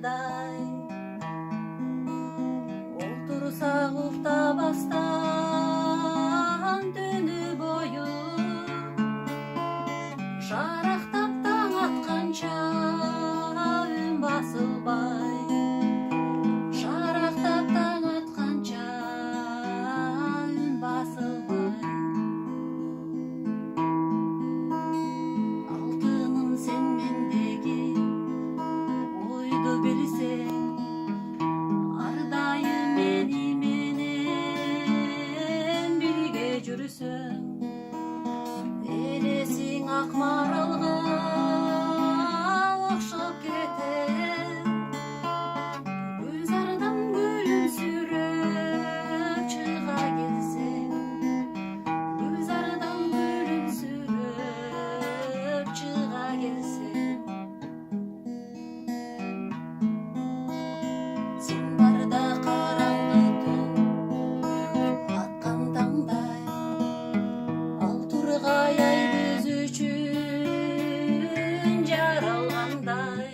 жаралгандай, отурсак уктабастан түнү бою, шарактап таң атканча үн басылбай, шарактап таң атканча үн басылбай. Алтыным сен мендеги ойду билсең, ар дайым мени менен бирге жүрсөң, элесиң ак маралга окшоп кетем. Көз ардан күлүмсүрөп чыга келсең, көз ардан күлүмсүрөп чыга келсең, сен барда караңгы түн аткан таңдай, ал тургай ай биз үчүн жаралгандай,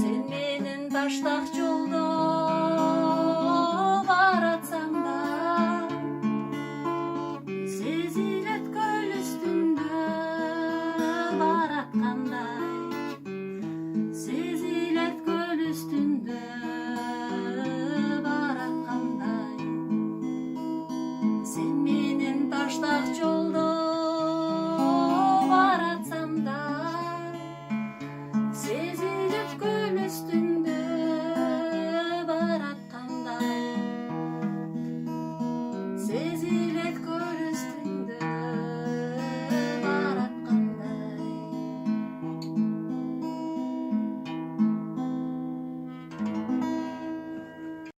сен менен таштак жол